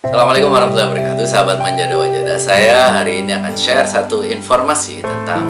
Assalamualaikum warahmatullahi wabarakatuh, sahabat Manjada Wajada. Saya hari ini akan share satu informasi tentang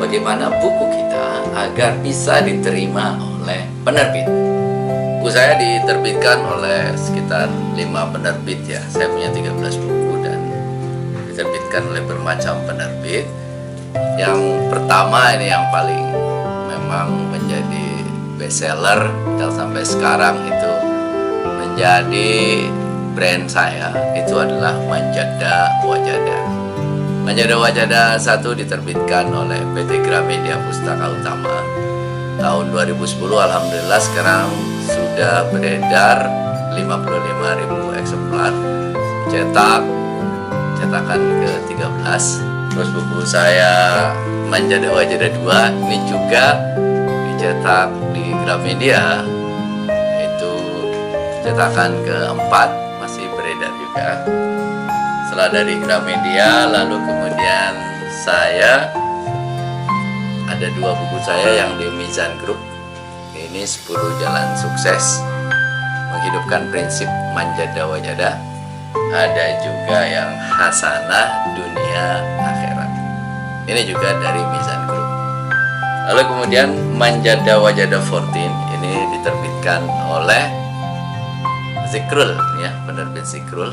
bagaimana buku kita agar bisa diterima oleh penerbit. Buku saya diterbitkan oleh sekitar 5 penerbit ya. Saya punya 13 buku dan diterbitkan oleh bermacam penerbit. Yang pertama ini yang paling memang menjadi bestseller yang sampai sekarang itu menjadi brand saya, itu adalah Manjada Wajada. Manjada Wajada 1 diterbitkan oleh PT Gramedia Pustaka Utama tahun 2010. Alhamdulillah sekarang sudah beredar 55.000 eksemplar, cetakan ke-13. Terus buku saya Manjada Wajada 2 ini juga dicetak di Gramedia, itu cetakan ke-4 masih beredar juga. Setelah dari Gramedia, lalu kemudian saya ada 2 buku saya yang di Mizan Group. Ini 10 Jalan Sukses Menghidupkan Prinsip Manjada Wajada. Ada juga yang Hasanah Dunia Akhirat. Ini juga dari Mizan Group. Lalu kemudian Manjada Wajada 14 ini diterbitkan oleh Zikrul ya, penerbit Zikrul.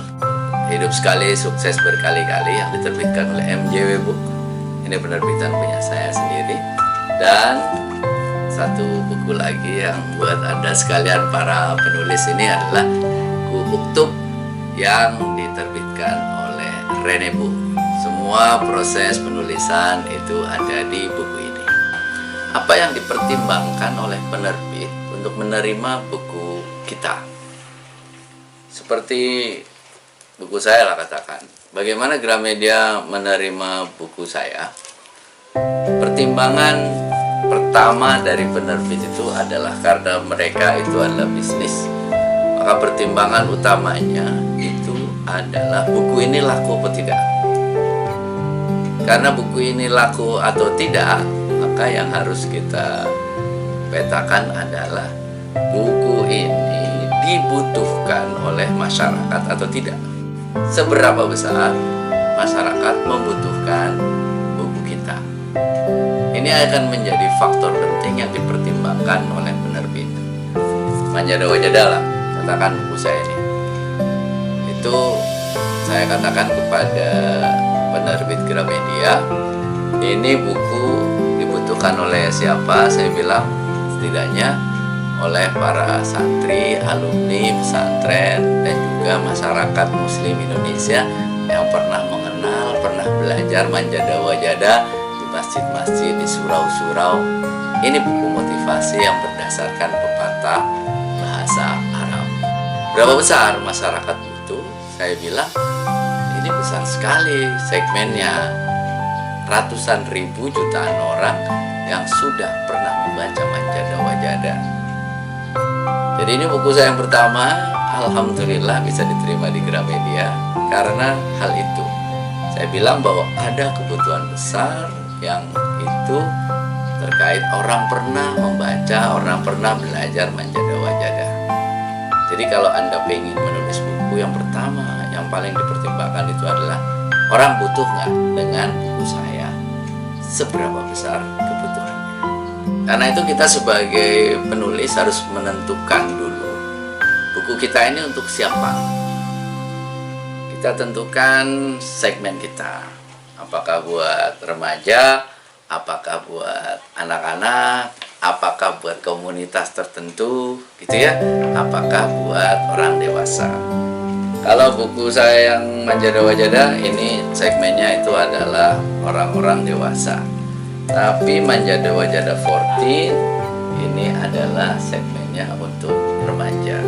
Hidup Sekali Sukses Berkali-kali yang diterbitkan oleh MJW Book. Ini penerbitan punya saya sendiri. Dan satu buku lagi yang buat Anda sekalian para penulis ini adalah buku Uktub yang diterbitkan oleh Rene Bu. Semua proses penulisan itu ada di buku ini. Apa yang dipertimbangkan oleh penerbit untuk menerima buku kita? Seperti buku saya lah katakan, bagaimana Gramedia menerima buku saya? Pertimbangan pertama dari penerbit itu adalah karena mereka itu adalah bisnis. Maka pertimbangan utamanya itu adalah buku ini laku atau tidak. Karena buku ini laku atau tidak, maka yang harus kita petakan adalah buku ini dibutuhkan oleh masyarakat atau tidak. Seberapa besar masyarakat membutuhkan buku kita. Ini akan menjadi faktor penting yang dipertimbangkan oleh penerbit. Manjada Wajada lah, katakan buku saya ini. Itu saya katakan kepada penerbit Gramedia, ini buku dibutuhkan oleh siapa? Saya bilang setidaknya oleh para santri, alumni pesantren, dan juga masyarakat muslim Indonesia yang pernah mengenal, pernah belajar Manjada Wajada di masjid-masjid, di surau-surau. Ini buku motivasi yang berdasarkan pepatah bahasa Arab. Berapa besar masyarakat butuh? Saya bilang ini besar sekali segmennya. Ratusan ribu jutaan orang yang sudah pernah membaca Manjada Wajada. Jadi ini buku saya yang pertama, alhamdulillah bisa diterima di Gramedia karena hal itu. Saya bilang bahwa ada kebutuhan besar yang itu terkait orang pernah membaca, orang pernah belajar Manjada Wajada. Jadi kalau Anda ingin menulis buku, yang pertama, yang paling dipertimbangkan itu adalah orang butuh nggak dengan buku saya, seberapa besar kebutuhannya. Karena itu kita sebagai penulis harus menentukan dulu buku kita ini untuk siapa. Kita tentukan segmen kita. Apakah buat remaja, apakah buat anak-anak, apakah buat komunitas tertentu gitu ya, apakah buat orang dewasa. Kalau buku saya yang Manjada Wajada ini segmennya itu adalah orang-orang dewasa. Tapi Manjada Wajada 14 ini adalah segmennya untuk remaja.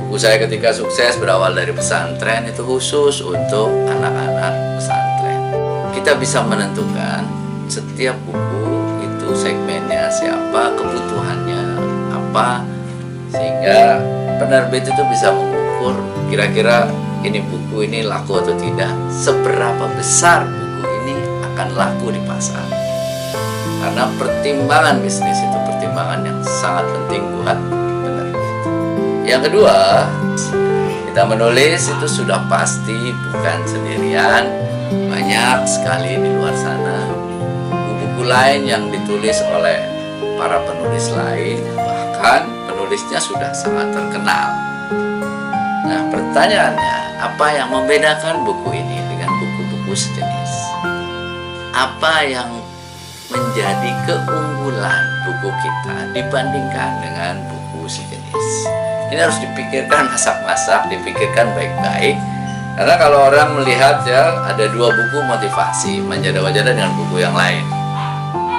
Buku saya Ketika Sukses berawal dari pesantren itu khusus untuk anak-anak pesantren. Kita bisa menentukan setiap buku itu segmennya siapa, kebutuhannya apa, sehingga penerbit itu bisa mengukur kira-kira ini buku ini laku atau tidak, seberapa besar buku ini akan laku di pasar. Karena pertimbangan bisnis itu pertimbangan yang sangat penting buat penerbit. Yang kedua, kita Kita menulis itu sudah pasti bukan sendirian, banyak sekali di luar sana buku-buku lain yang ditulis oleh para penulis lain, bahkan penulisnya sudah sangat terkenal. Nah, pertanyaannya, apa yang membedakan buku ini dengan buku-buku sejenis? Apa yang menjadi keunggulan buku kita dibandingkan dengan buku sejenis? Ini harus dipikirkan masak-masak, dipikirkan baik-baik. Karena kalau orang melihat ya ada dua buku motivasi, Manjada-Wajada dengan buku yang lain,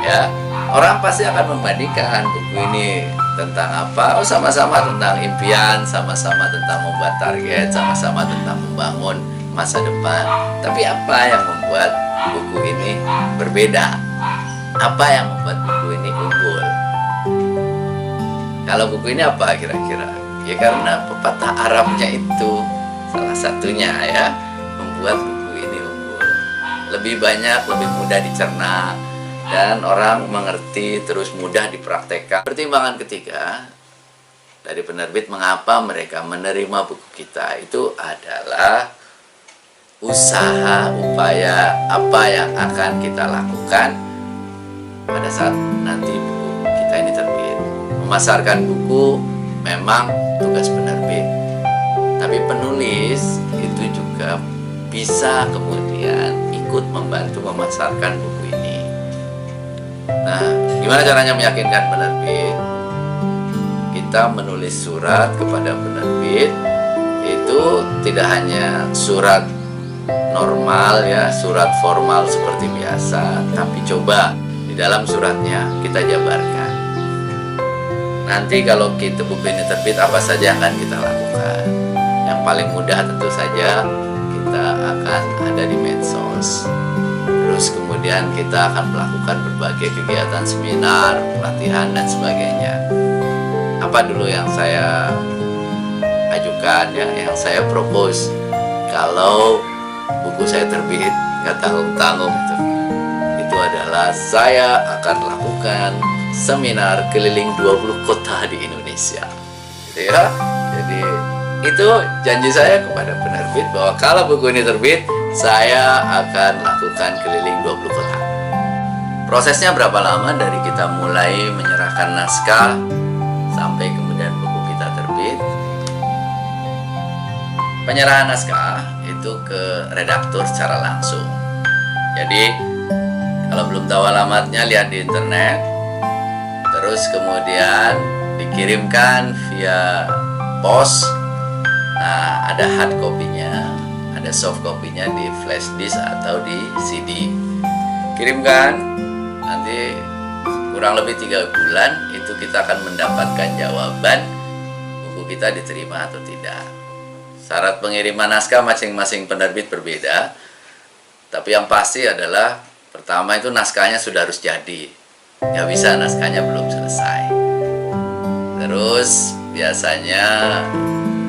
ya orang pasti akan membandingkan buku ini tentang apa. Oh, sama-sama tentang impian, sama-sama tentang membuat target, sama-sama tentang membangun masa depan. Tapi apa yang membuat buku ini berbeda? Apa yang membuat buku ini unggul? Kalau buku ini apa kira-kira? Ya karena pepatah Arabnya itu salah satunya ya membuat buku ini unggul. Lebih banyak, lebih mudah dicerna, dan orang mengerti, terus mudah dipraktekkan. Pertimbangan ketiga dari penerbit mengapa mereka menerima buku kita itu adalah usaha, upaya apa yang akan kita lakukan pada saat nanti buku kita ini terbit. Memasarkan buku memang tugas penerbit, tapi penulis itu juga bisa kemudian ikut membantu memasarkan buku ini. Nah, gimana caranya meyakinkan penerbit? Kita menulis surat kepada penerbit, itu tidak hanya surat normal ya, surat formal seperti biasa, tapi coba di dalam suratnya kita jabarkan. Nanti kalau buku ini terbit, apa saja akan kita lakukan? Yang paling mudah tentu saja kita akan ada di medsos. Terus kemudian kita akan melakukan berbagai kegiatan seminar, pelatihan, dan sebagainya. Apa dulu yang saya ajukan ya, yang saya propose kalau buku saya terbit, nggak tanggung-tanggung itu adalah saya akan lakukan seminar keliling 20 kota di Indonesia, gitu ya. Jadi itu janji saya kepada penerbit bahwa kalau buku ini terbit, saya akan lakukan keliling 20 kota. Prosesnya berapa lama dari kita mulai menyerahkan naskah sampai kemudian buku kita terbit? Penyerahan naskah itu ke redaktur secara langsung. Jadi kalau belum tahu alamatnya, lihat di internet, terus kemudian dikirimkan via pos. Nah, ada hard copy-nya, ada soft copy-nya di flash disk atau di CD. Kirimkan, nanti kurang lebih 3 bulan itu kita akan mendapatkan jawaban buku kita diterima atau tidak. Syarat pengiriman naskah masing-masing penerbit berbeda, tapi yang pasti adalah pertama itu naskahnya sudah harus jadi. Nggak bisa naskahnya belum selesai. Terus biasanya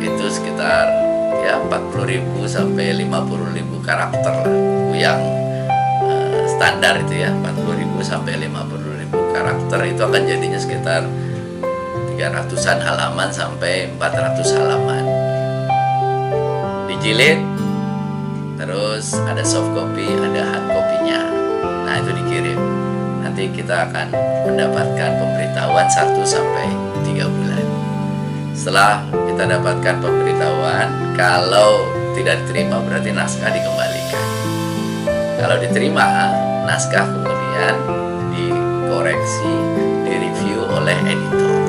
itu sekitar ya 40.000 sampai 50.000 karakter lah, yang standar itu ya, 40.000 sampai 50.000 karakter. Itu akan jadinya sekitar 300-an halaman sampai 400 halaman. Dijilid, terus ada soft copy, ada hard copy-nya. Nah, itu dikirim. Nanti kita akan mendapatkan pemberitahuan 1 sampai 3 bulan. Setelah kita dapatkan pemberitahuan, kalau tidak diterima berarti naskah dikembalikan. Kalau diterima, naskah kemudian dikoreksi, direview oleh editor.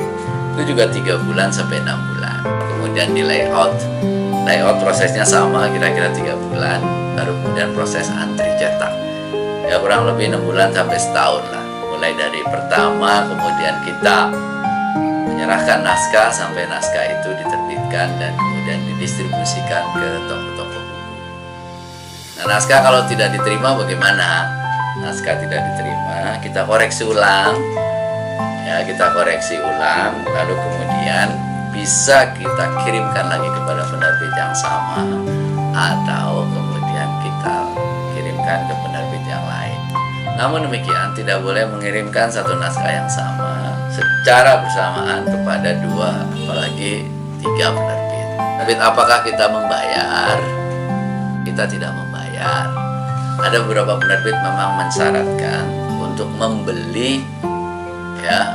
Itu juga 3 bulan sampai 6 bulan. Kemudian di layout prosesnya sama, kira-kira 3 bulan. Baru kemudian proses antri cetak. Ya kurang lebih 6 bulan sampai setahun lah. Mulai dari pertama, kemudian kita menyerahkan naskah sampai naskah itu diterbitkan dan kemudian didistribusikan ke toko-toko buku. Nah, naskah kalau tidak diterima bagaimana? Naskah tidak diterima, kita koreksi ulang. Ya, kita koreksi ulang, lalu kemudian bisa kita kirimkan lagi kepada penerbit yang sama, atau kemudian kita kirimkan ke penerbit yang lain. Namun demikian, tidak boleh mengirimkan satu naskah yang sama secara bersamaan kepada 2, apalagi 3 penerbit. Tapi apakah kita membayar? Kita tidak membayar. Ada beberapa penerbit memang mensyaratkan untuk membeli ya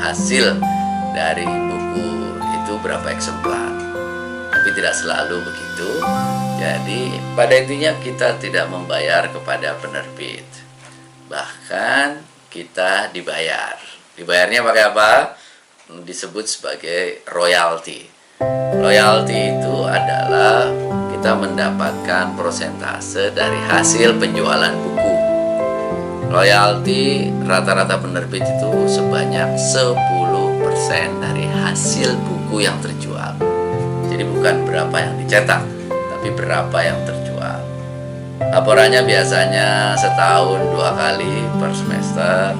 hasil dari buku itu berapa eksemplar. Tapi tidak selalu begitu. Jadi pada intinya kita tidak membayar kepada penerbit. Bahkan kita dibayar. Dibayarnya pakai apa? Disebut sebagai royalti. Royalti itu adalah kita mendapatkan persentase dari hasil penjualan buku. Royalti rata-rata penerbit itu sebanyak 10% dari hasil buku yang terjual. Jadi bukan berapa yang dicetak, tapi berapa yang terjual. Laporannya biasanya setahun 2 kali per semester.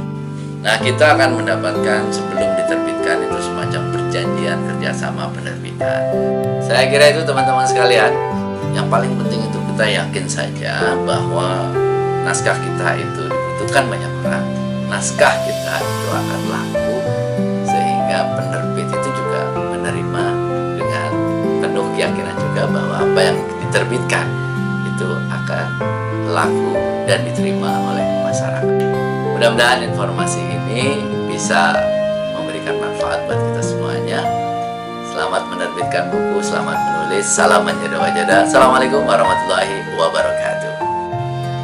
Nah, kita akan mendapatkan sebelum diterbitkan itu semacam perjanjian kerjasama penerbitan. Saya kira itu teman-teman sekalian. Yang paling penting itu kita yakin saja bahwa naskah kita itu dibutuhkan banyak orang. Naskah kita itu akan laku sehingga penerbit itu juga menerima dengan penuh keyakinan juga bahwa apa yang diterbitkan itu akan laku dan diterima oleh masyarakat. Mudah-mudahan informasi ini bisa memberikan manfaat buat kita semuanya. Selamat menerbitkan buku, selamat menulis. Salam menjadi wajada. Assalamualaikum warahmatullahi wabarakatuh.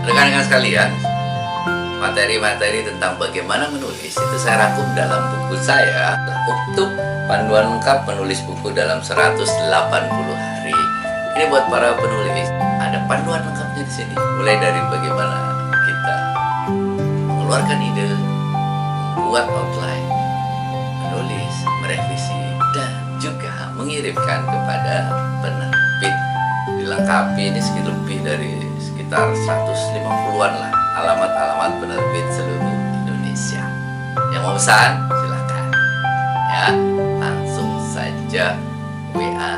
Rekan-rekan sekalian, materi-materi tentang bagaimana menulis itu saya rangkum dalam buku saya untuk panduan lengkap menulis buku dalam 180 hari. Ini buat para penulis. Ada panduan lengkapnya di sini. Mulai dari bagaimana kita mengeluarkan ide, membuat outline, menulis, merevisi, dan juga mengirimkan kepada penerbit. Dilengkapi ini lebih dari sekitar 150-an lah alamat-alamat penerbit seluruh Indonesia. Yang mau pesan silahkan ya, langsung saja WA